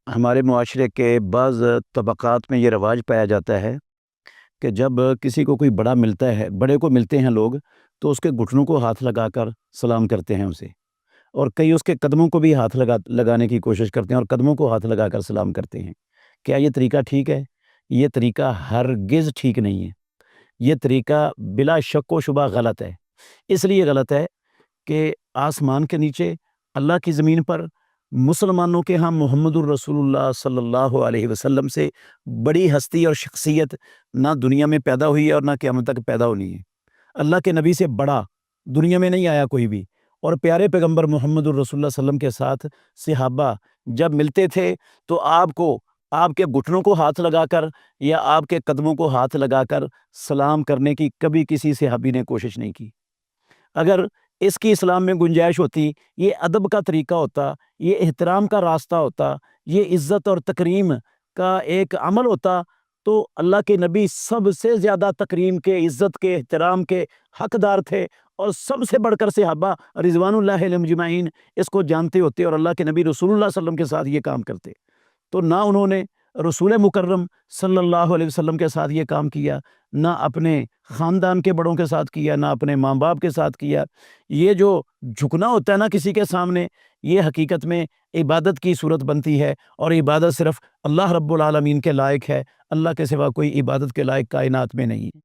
ہمارے معاشرے کے بعض طبقات میں یہ رواج پایا جاتا ہے کہ جب کسی کو کوئی بڑا ملتا ہے، بڑے کو ملتے ہیں لوگ، تو اس کے گھٹنوں کو ہاتھ لگا کر سلام کرتے ہیں اسے، اور کئی اس کے قدموں کو بھی ہاتھ لگانے کی کوشش کرتے ہیں اور قدموں کو ہاتھ لگا کر سلام کرتے ہیں۔ کیا یہ طریقہ ٹھیک ہے؟ یہ طریقہ ہرگز ٹھیک نہیں ہے۔ یہ طریقہ بلا شک و شبہ غلط ہے۔ اس لیے غلط ہے کہ آسمان کے نیچے، اللہ کی زمین پر، مسلمانوں کے ہاں محمد الرسول اللہ صلی اللہ علیہ وسلم سے بڑی ہستی اور شخصیت نہ دنیا میں پیدا ہوئی ہے اور نہ قیامت تک پیدا ہونی ہے۔ اللہ کے نبی سے بڑا دنیا میں نہیں آیا کوئی بھی، اور پیارے پیغمبر محمد الرسول اللہ صلی اللہ علیہ وسلم کے ساتھ صحابہ جب ملتے تھے تو آپ کے گھٹنوں کو ہاتھ لگا کر یا آپ کے قدموں کو ہاتھ لگا کر سلام کرنے کی کبھی کسی صحابی نے کوشش نہیں کی۔ اگر اس کی اسلام میں گنجائش ہوتی، یہ ادب کا طریقہ ہوتا، یہ احترام کا راستہ ہوتا، یہ عزت اور تکریم کا ایک عمل ہوتا، تو اللہ کے نبی سب سے زیادہ تکریم کے، عزت کے، احترام کے حقدار تھے، اور سب سے بڑھ کر صحابہ رضوان اللہ علیہم اجمعین اس کو جانتے ہوتے اور اللہ کے نبی رسول اللہ صلی اللہ علیہ وسلم کے ساتھ یہ کام کرتے۔ تو نہ انہوں نے رسول مکرم صلی اللہ علیہ وسلم کے ساتھ یہ کام کیا، نہ اپنے خاندان کے بڑوں کے ساتھ کیا، نہ اپنے ماں باپ کے ساتھ کیا۔ یہ جو جھکنا ہوتا ہے نا کسی کے سامنے، یہ حقیقت میں عبادت کی صورت بنتی ہے، اور عبادت صرف اللہ رب العالمین کے لائق ہے۔ اللہ کے سوا کوئی عبادت کے لائق کائنات میں نہیں ہے۔